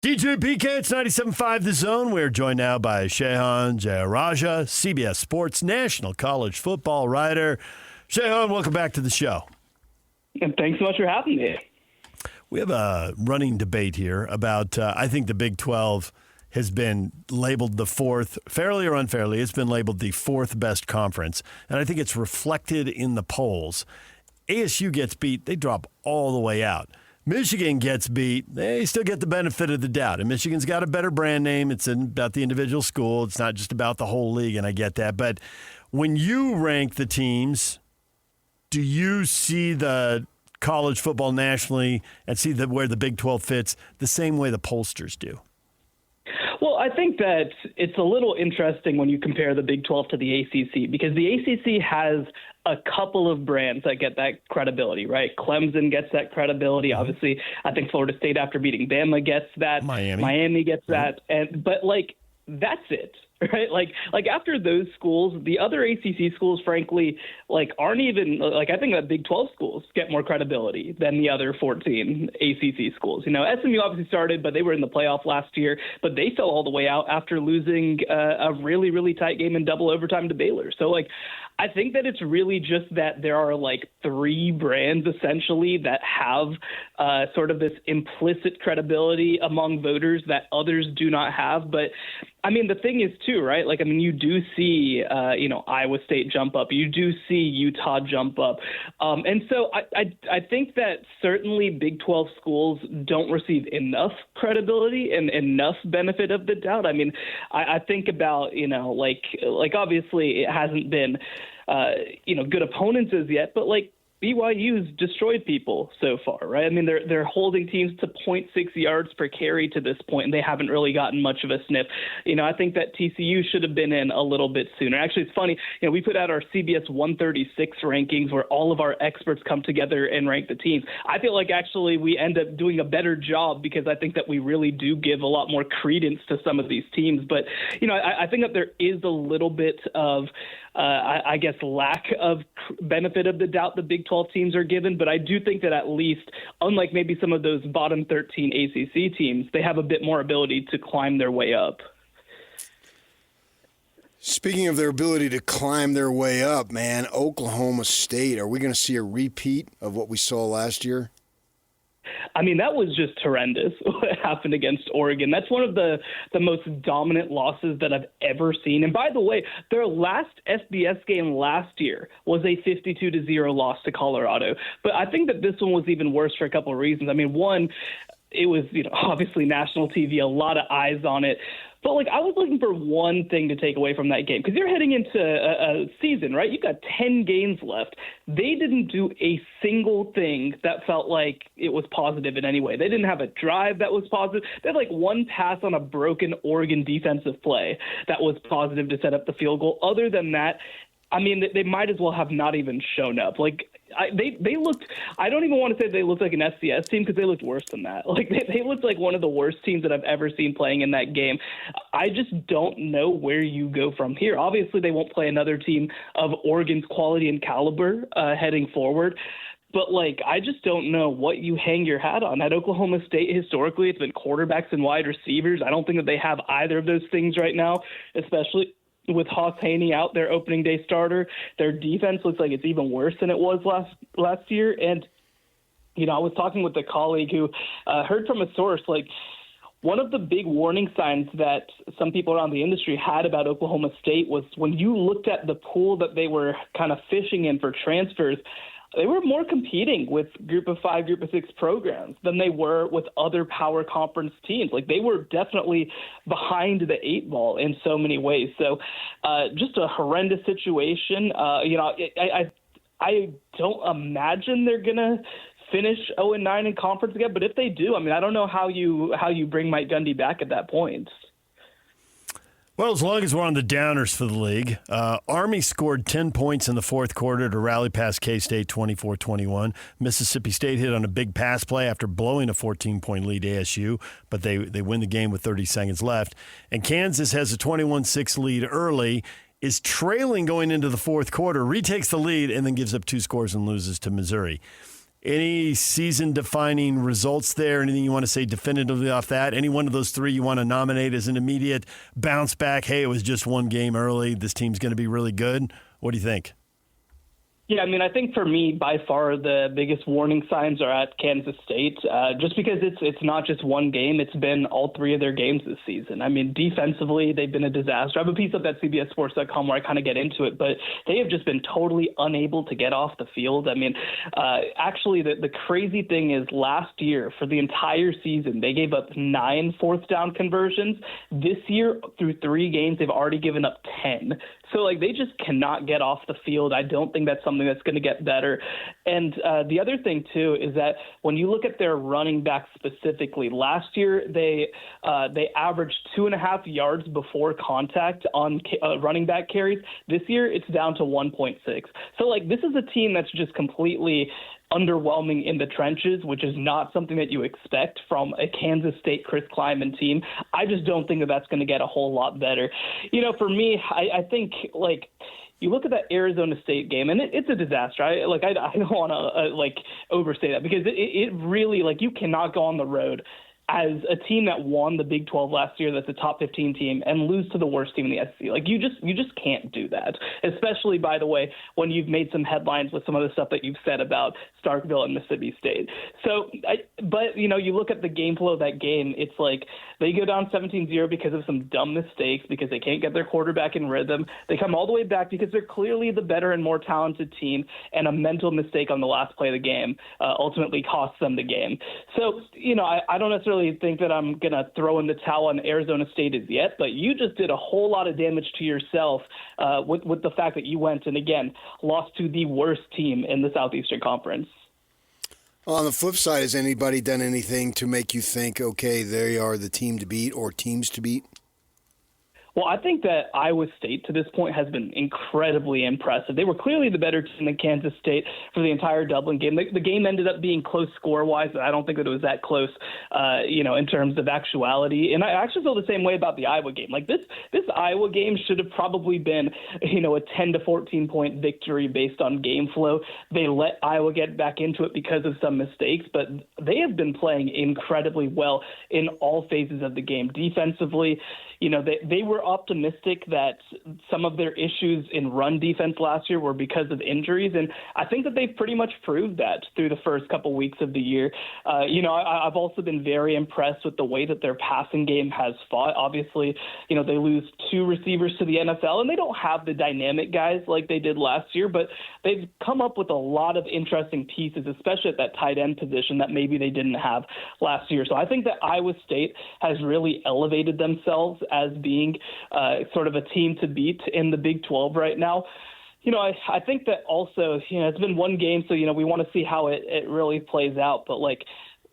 DJ PK, it's 97.5 The Zone. We're joined now by Shehan Jeyarajah, CBS Sports national college football writer. Shehan, welcome back to the show. And thanks so much for having me. We have a running debate here about, I think the Big 12 has been labeled the fourth, fairly or unfairly, it's been labeled the fourth best conference. And I think it's reflected in the polls. ASU gets beat, they drop all the way out. Michigan gets beat, they still get the benefit of the doubt. And Michigan's got a better brand name. It's about the individual school. It's not just about the whole league, and I get that. But when you rank the teams, do you see the college football nationally and see where the Big 12 fits the same way the pollsters do? Well, I think that it's a little interesting when you compare the Big 12 to the ACC, because the ACC has a couple of brands that get that credibility, right? Clemson gets that credibility. Obviously, I think Florida State, after beating Bama, gets that. Miami gets that. But that's it. Right, like after those schools, the other ACC schools, frankly, aren't even I think that Big 12 schools get more credibility than the other 14 ACC schools. You know, SMU obviously started, but they were in the playoff last year, but they fell all the way out after losing a really, really tight game in double overtime to Baylor. So I think that it's really just that there are three brands essentially that have sort of this implicit credibility among voters that others do not have. But I mean, the thing is too, right? You do see, Iowa State jump up. You do see Utah jump up. And so I think that certainly Big 12 schools don't receive enough credibility and enough benefit of the doubt. I mean, I think about, obviously it hasn't been, good opponents as yet, but BYU's destroyed people so far, right? I mean, they're holding teams to 0.6 yards per carry to this point, and they haven't really gotten much of a sniff. I think that TCU should have been in a little bit sooner. Actually, it's funny. We put out our CBS 136 rankings where all of our experts come together and rank the teams. I feel like actually we end up doing a better job because I think that we really do give a lot more credence to some of these teams. But, I think that there is a little bit of I guess lack of benefit of the doubt the Big 12 teams are given, but I do think that at least, unlike maybe some of those bottom 13 ACC teams, they have a bit more ability to climb their way up. Speaking of their ability to climb their way up, man, Oklahoma State, are we going to see a repeat of what we saw last year? I mean, that was just horrendous what happened against Oregon. That's one of the most dominant losses that I've ever seen. And by the way, their last FBS game last year was a 52-0 loss to Colorado. But I think that this one was even worse for a couple of reasons. I mean, one, it was, obviously national TV, a lot of eyes on it. But, I was looking for one thing to take away from that game because you're heading into a season, right? You've got 10 games left. They didn't do a single thing that felt like it was positive in any way. They didn't have a drive that was positive. They had, one pass on a broken Oregon defensive play that was positive to set up the field goal. Other than that, I mean, they might as well have not even shown up. They looked – I don't even want to say they looked like an FCS team because they looked worse than that. They looked like one of the worst teams that I've ever seen playing in that game. I just don't know where you go from here. Obviously, they won't play another team of Oregon's quality and caliber heading forward. But, I just don't know what you hang your hat on. At Oklahoma State, historically, it's been quarterbacks and wide receivers. I don't think that they have either of those things right now, especially – with Haas Haney out, their opening day starter. Their defense looks like it's even worse than it was last year. And, I was talking with a colleague who heard from a source, one of the big warning signs that some people around the industry had about Oklahoma State was when you looked at the pool that they were kind of fishing in for transfers, they were more competing with Group of 5, Group of 6 programs than they were with other power conference teams. They were definitely behind the 8 ball in so many ways. So just a horrendous situation. I don't imagine they're going to finish 0-9 in conference again. But if they do, I mean, I don't know how you bring Mike Gundy back at that point. Well, as long as we're on the downers for the league, Army scored 10 points in the fourth quarter to rally past K-State 24-21. Mississippi State hit on a big pass play after blowing a 14-point lead to ASU, but they win the game with 30 seconds left. And Kansas has a 21-6 lead early, is trailing going into the fourth quarter, retakes the lead, and then gives up 2 scores and loses to Missouri. Any season-defining results there? Anything you want to say definitively off that? Any one of those three you want to nominate as an immediate bounce back? Hey, it was just one game early. This team's going to be really good. What do you think? Yeah, I mean, I think for me, by far the biggest warning signs are at Kansas State, just because it's not just one game. It's been all three of their games this season. I mean, defensively, they've been a disaster. I have a piece up at CBSSports.com where I kind of get into it, but they have just been totally unable to get off the field. I mean, actually, the crazy thing is last year, for the entire season, they gave up 9 fourth down conversions. This year, through 3 games, they've already given up 10. So, they just cannot get off the field. I don't think that's something that's going to get better. And the other thing, too, is that when you look at their running back specifically, last year they averaged 2.5 yards before contact on running back carries. This year it's down to 1.6. So, this is a team that's just completely underwhelming in the trenches, which is not something that you expect from a Kansas State Chris Kleiman team. I just don't think that that's going to get a whole lot better. For me, I think, you look at that Arizona State game, and it's a disaster. I don't want to overstate that, because it really, you cannot go on the road as a team that won the Big 12 last year, that's a top 15 team, and lose to the worst team in the SEC. You just can't do that, especially, by the way, when you've made some headlines with some of the stuff that you've said about Starkville and Mississippi State. So, you look at the game flow of that game, it's they go down 17-0 because of some dumb mistakes, because they can't get their quarterback in rhythm. They come all the way back because they're clearly the better and more talented team, and a mental mistake on the last play of the game ultimately costs them the game. So, I don't necessarily think that I'm going to throw in the towel on Arizona State as yet, but you just did a whole lot of damage to yourself with the fact that you went and, again, lost to the worst team in the Southeastern Conference. On the flip side, has anybody done anything to make you think, okay, they are the team to beat or teams to beat? Well, I think that Iowa State to this point has been incredibly impressive. They were clearly the better team than Kansas State for the entire Dublin game. The game ended up being close score-wise. I don't think that it was that close, in terms of actuality. And I actually feel the same way about the Iowa game. This Iowa game should have probably been, a 10 to 14-point victory based on game flow. They let Iowa get back into it because of some mistakes, but they have been playing incredibly well in all phases of the game. Defensively, they were optimistic that some of their issues in run defense last year were because of injuries, and I think that they've pretty much proved that through the first couple weeks of the year. I've also been very impressed with the way that their passing game has fought. Obviously, they lose 2 receivers to the NFL, and they don't have the dynamic guys like they did last year, but they've come up with a lot of interesting pieces, especially at that tight end position that maybe they didn't have last year. So I think that Iowa State has really elevated themselves as being sort of a team to beat in the Big 12 right now. I think that also, it's been one game, so, we want to see how it really plays out. But,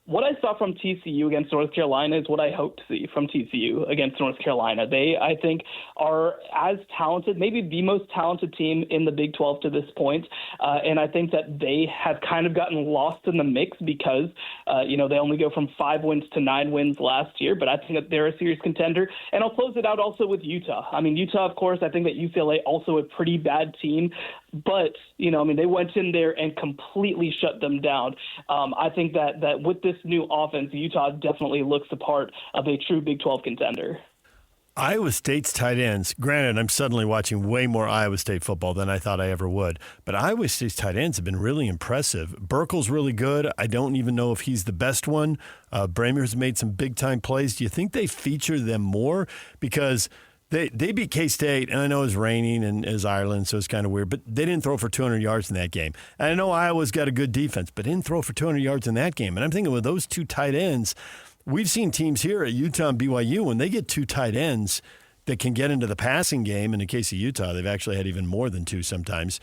what I saw from TCU against North Carolina is what I hope to see from TCU against North Carolina. They, I think, are as talented, maybe the most talented team in the Big 12 to this point. And I think that they have kind of gotten lost in the mix because, they only go from 5 wins to 9 wins last year. But I think that they're a serious contender. And I'll close it out also with Utah. I mean, Utah, of course, I think that UCLA also a pretty bad team. But, they went in there and completely shut them down. I think that with this new offense, Utah definitely looks the part of a true Big 12 contender. Iowa State's tight ends, granted, I'm suddenly watching way more Iowa State football than I thought I ever would, but Iowa State's tight ends have been really impressive. Burkle's really good. I don't even know if he's the best one. Bramer's made some big-time plays. Do you think they feature them more? Because they beat K-State, and I know it was raining and it was Ireland, so it's kind of weird, but they didn't throw for 200 yards in that game. And I know Iowa's got a good defense, but didn't throw for 200 yards in that game. And I'm thinking with those 2 tight ends, we've seen teams here at Utah and BYU, when they get 2 tight ends that can get into the passing game, in the case of Utah, they've actually had even more than 2 sometimes,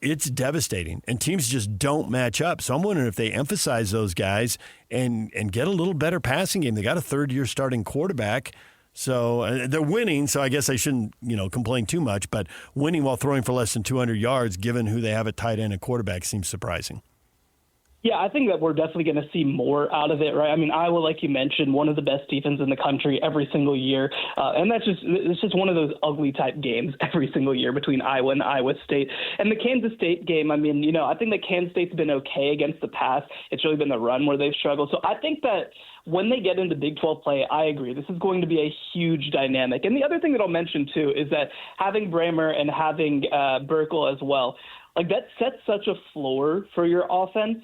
it's devastating. And teams just don't match up. So I'm wondering if they emphasize those guys and get a little better passing game. They got a third-year starting quarterback. So they're winning, so I guess I shouldn't, complain too much. But winning while throwing for less than 200 yards, given who they have at tight end and quarterback, seems surprising. Yeah, I think that we're definitely going to see more out of it, right? I mean, Iowa, like you mentioned, one of the best defenses in the country every single year. And it's just one of those ugly type games every single year between Iowa and Iowa State. And the Kansas State game, I mean, I think that Kansas State's been okay against the pass. It's really been the run where they've struggled. So I think that when they get into Big 12 play, I agree. This is going to be a huge dynamic. And the other thing that I'll mention, too, is that having Brammer and having Burkle as well, like that sets such a floor for your offense.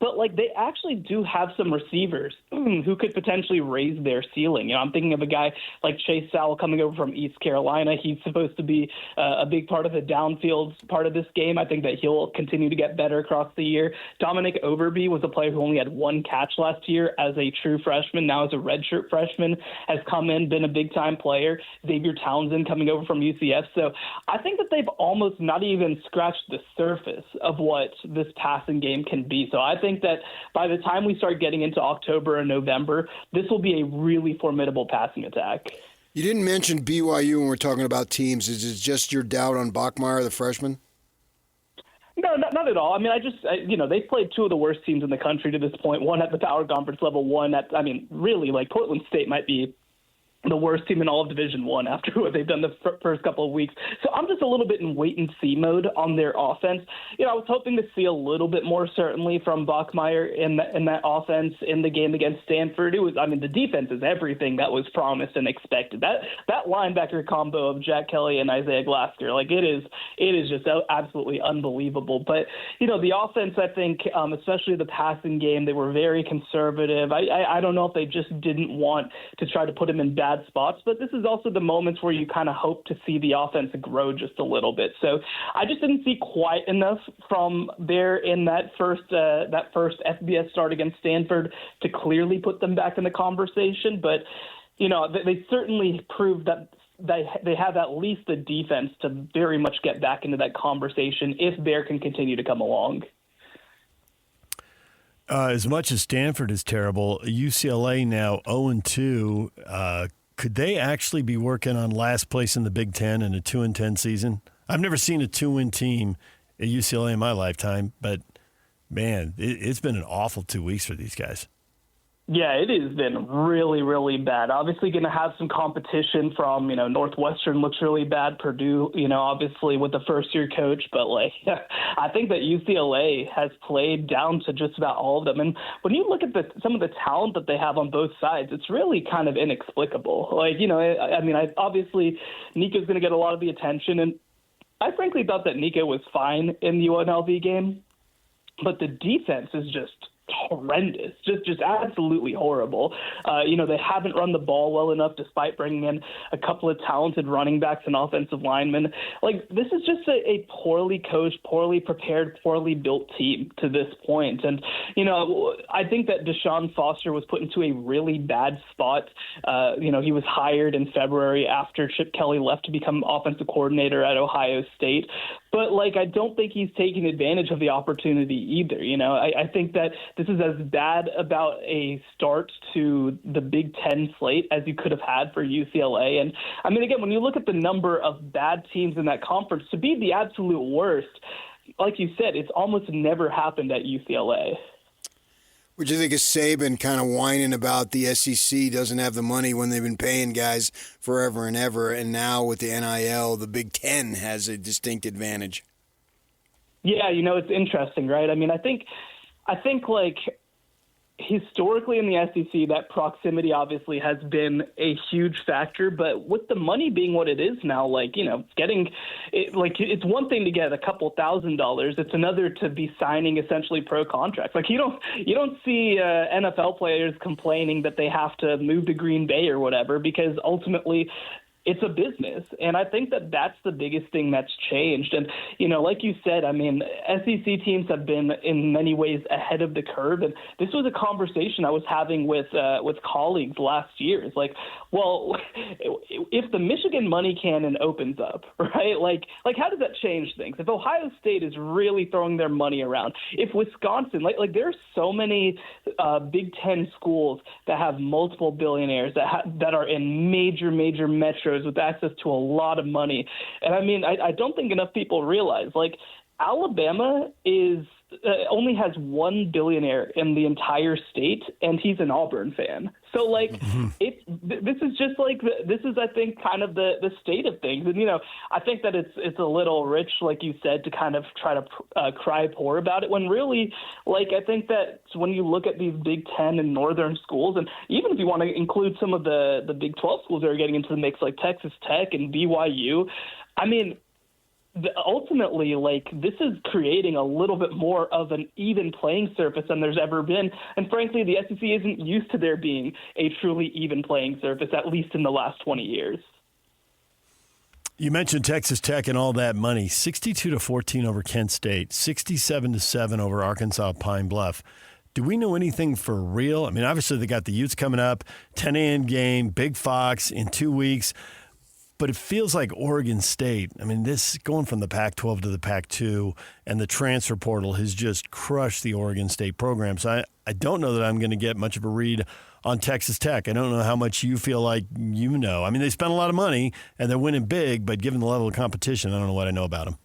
But, they actually do have some receivers who could potentially raise their ceiling. I'm thinking of a guy like Chase Sowell coming over from East Carolina. He's supposed to be a big part of the downfield part of this game. I think that he'll continue to get better across the year. Dominic Overby was a player who only had one catch last year as a true freshman. Now as a redshirt freshman has come in, been a big-time player. Xavier Townsend coming over from UCF. So I think that they've almost not even scratched the surface of what this passing game can be. So I think that by the time we start getting into October and November, this will be a really formidable passing attack. You didn't mention BYU when we're talking about teams. Is it just your doubt on Bachmeier, the freshman? No, not at all. I mean, they've played two of the worst teams in the country to this point, one at the Power Conference level, one at, really, Portland State might be the worst team in all of Division I after what they've done the first couple of weeks. So I'm just a little bit in wait-and-see mode on their offense. I was hoping to see a little bit more, certainly, from Bachmeier in that offense in the game against Stanford. The defense is everything that was promised and expected. That linebacker combo of Jack Kelly and Isaiah Glasker, it is just absolutely unbelievable. But, the offense, I think, especially the passing game, they were very conservative. I don't know if they just didn't want to try to put him in bad spots, but this is also the moments where you kind of hope to see the offense grow just a little bit. So I just didn't see quite enough from there in that first FBS start against Stanford to clearly put them back in the conversation. But they certainly proved that they have at least the defense to very much get back into that conversation if Bear can continue to come along. As much as Stanford is terrible, UCLA now 0-2. Could they actually be working on last place in the Big Ten in a 2-10 season? I've never seen a 2-win team at UCLA in my lifetime, but, man, it's been an awful 2 weeks for these guys. Yeah, it has been really, really bad. Obviously going to have some competition from, Northwestern looks really bad. Purdue, obviously with the first-year coach. But, I think that UCLA has played down to just about all of them. And when you look at some of the talent that they have on both sides, it's really kind of inexplicable. Obviously Nico's going to get a lot of the attention. And I frankly thought that Nico was fine in the UNLV game. But the defense is just horrendous, just absolutely horrible. They haven't run the ball well enough despite bringing in a couple of talented running backs and offensive linemen. This is just a poorly coached, poorly prepared, poorly built team to this point. And, I think that Deshaun Foster was put into a really bad spot. He was hired in February after Chip Kelly left to become offensive coordinator at Ohio State. But, I don't think he's taking advantage of the opportunity either. I think that this is as bad about a start to the Big Ten slate as you could have had for UCLA. And, again, when you look at the number of bad teams in that conference, to be the absolute worst, like you said, it's almost never happened at UCLA. What do you think of Saban kind of whining about the SEC doesn't have the money when they've been paying guys forever and ever, and now with the NIL, the Big Ten has a distinct advantage? Yeah, it's interesting, right? I think historically in the SEC, that proximity obviously has been a huge factor. But with the money being what it is now, getting it, it's one thing to get a couple $1,000s. It's another to be signing essentially pro contracts. You don't see NFL players complaining that they have to move to Green Bay or whatever, because ultimately it's a business. And I think that that's the biggest thing that's changed. And, like you said, SEC teams have been in many ways ahead of the curve. And this was a conversation I was having with colleagues last year. It's well, if the Michigan money cannon opens up, right? How does that change things? If Ohio State is really throwing their money around, if Wisconsin, there are so many Big Ten schools that have multiple billionaires that are in major metros with access to a lot of money. And I don't think enough people realize, Alabama is only has one billionaire in the entire state, and he's an Auburn fan. So, like, this is just like this is, I think, kind of the state of things. And, I think that it's a little rich, like you said, to kind of try to cry poor about it, when really, like, I think that when you look at these Big Ten and Northern schools, and even if you want to include some of the Big 12 schools that are getting into the mix, like Texas Tech and BYU, I mean, ultimately, like, this is creating a little bit more of an even playing surface than there's ever been. And frankly, the SEC isn't used to there being a truly even playing surface, at least in the last 20 years. You mentioned Texas Tech and all that money. 62-14 over Kent State, 67-7 over Arkansas Pine Bluff. Do we know anything for real? I mean, obviously they got the Utes coming up, 10 a.m. game, Big Fox in 2 weeks. But it feels like Oregon State, I mean, this going from the Pac-12 to the Pac-2 and the transfer portal has just crushed the Oregon State program. So I don't know that I'm going to get much of a read on Texas Tech. I don't know how much you feel like you know. I mean, they spent a lot of money and they're winning big, but given the level of competition, I don't know what I know about them.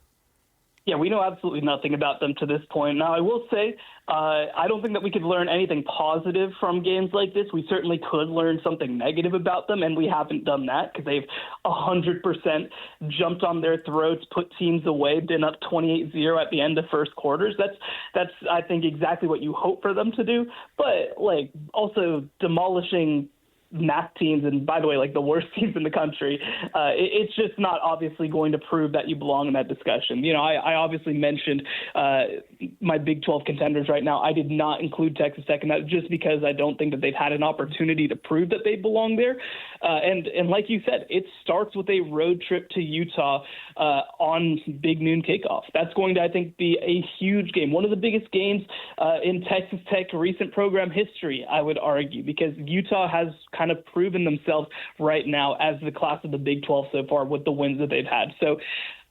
Yeah, we know absolutely nothing about them to this point. Now, I will say, I don't think that we could learn anything positive from games like this. We certainly could learn something negative about them, and we haven't done that because they've 100% jumped on their throats, put teams away, been up 28-0 at the end of first quarters. That's I think, exactly what you hope for them to do. But, like, also demolishing MAC teams, and by the way, like the worst teams in the country, it's just not obviously going to prove that you belong in that discussion. I obviously mentioned my Big 12 contenders right now. I did not include Texas Tech, and that's just because I don't think that they've had an opportunity to prove that they belong there. And like you said, it starts with a road trip to Utah on Big Noon kickoff. That's going to, I think, be a huge game, one of the biggest games in Texas Tech recent program history, I would argue, because Utah has kind of proven themselves right now as the class of the Big 12 so far with the wins that they've had. So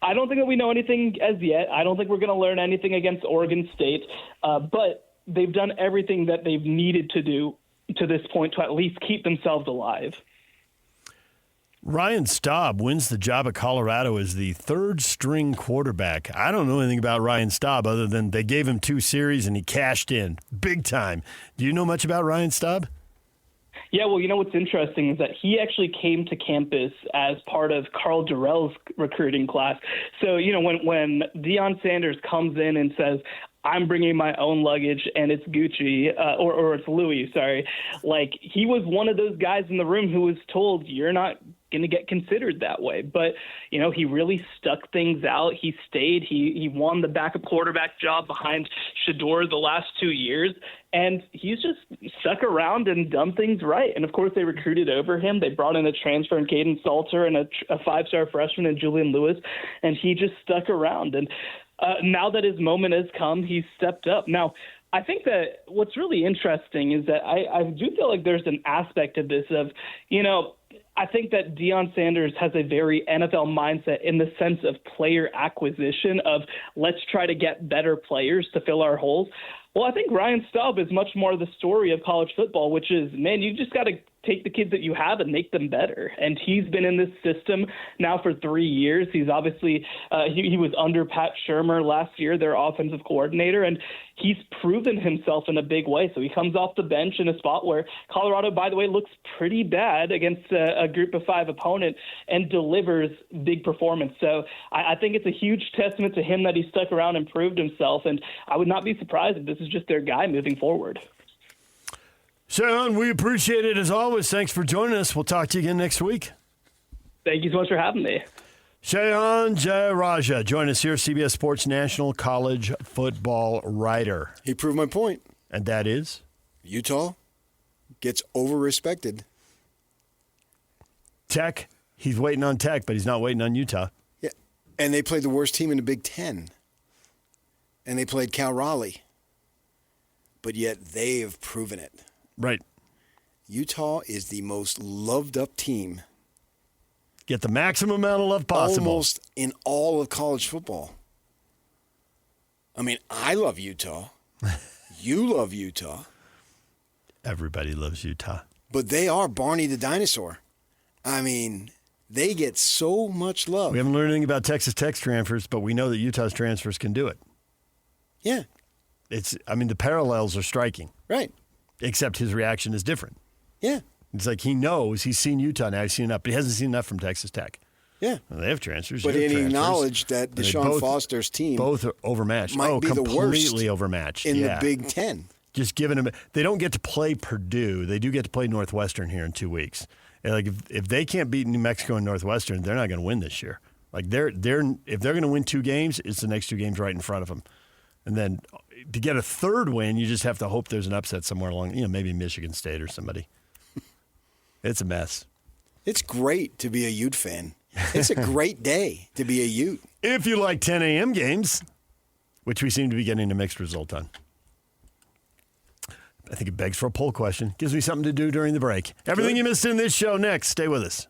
I don't think that we know anything as yet. I don't think we're going to learn anything against Oregon State, but they've done everything that they've needed to do to this point to at least keep themselves alive. Ryan Staub wins the job at Colorado as the third-string quarterback. I don't know anything about Ryan Staub other than they gave him 2 series and he cashed in big time. Do you know much about Ryan Staub? Yeah, well, what's interesting is that he actually came to campus as part of Carl Durrell's recruiting class. So, when Deion Sanders comes in and says, I'm bringing my own luggage and it's Gucci or it's Louis, sorry. Like, he was one of those guys in the room who was told, you're not going to get considered that way. But, he really stuck things out. He stayed. He won the backup quarterback job behind Shador the last 2 years. And he's just stuck around and done things right. And, of course, they recruited over him. They brought in a transfer in Caden Salter and a 5-star freshman in Julian Lewis. And he just stuck around. And now that his moment has come, he's stepped up. Now, I think that what's really interesting is that I do feel like there's an aspect of this of, I think that Deion Sanders has a very NFL mindset in the sense of player acquisition of let's try to get better players to fill our holes. Well, I think Ryan Staub is much more the story of college football, which is, man, you just got to take the kids that you have and make them better. And he's been in this system now for 3 years. He's obviously he was under Pat Shurmur last year, their offensive coordinator, and he's proven himself in a big way. So he comes off the bench in a spot where Colorado, by the way, looks pretty bad against a group of 5 opponent and delivers big performance. So I think it's a huge testament to him that he stuck around and proved himself. And I would not be surprised if this is just their guy moving forward. Shehan, we appreciate it as always. Thanks for joining us. We'll talk to you again next week. Thank you so much for having me. Shehan Jeyarajah, join us here, CBS Sports national college football writer. He proved my point. And that is? Utah gets over-respected. Tech, he's waiting on Tech, but he's not waiting on Utah. Yeah, and they played the worst team in the Big Ten. And they played Cal Raleigh. But yet they have proven it. Right. Utah is the most loved-up team. Get the maximum amount of love possible. Almost in all of college football. I mean, I love Utah. You love Utah. Everybody loves Utah. But they are Barney the dinosaur. I mean, they get so much love. We haven't learned anything about Texas Tech's transfers, but we know that Utah's transfers can do it. Yeah. the parallels are striking. Right. Except his reaction is different. Yeah. It's like he knows he's seen Utah now. He's seen enough, but he hasn't seen enough from Texas Tech. Yeah. Well, they have transfers. But he acknowledged that Deshaun Foster's team both are overmatched. might be the worst completely overmatched in the Big Ten. Just giving them. They don't get to play Purdue. They do get to play Northwestern here in 2 weeks. And like if they can't beat New Mexico and Northwestern, they're not going to win this year. Like if they're going to win 2 games, it's the next 2 games right in front of them. And then to get a third win, you just have to hope there's an upset somewhere along. Maybe Michigan State or somebody. It's a mess. It's great to be a Ute fan. It's a great day to be a Ute. If you like 10 a.m. games, which we seem to be getting a mixed result on. I think it begs for a poll question. Gives me something to do during the break. Everything you missed in this show next. Stay with us.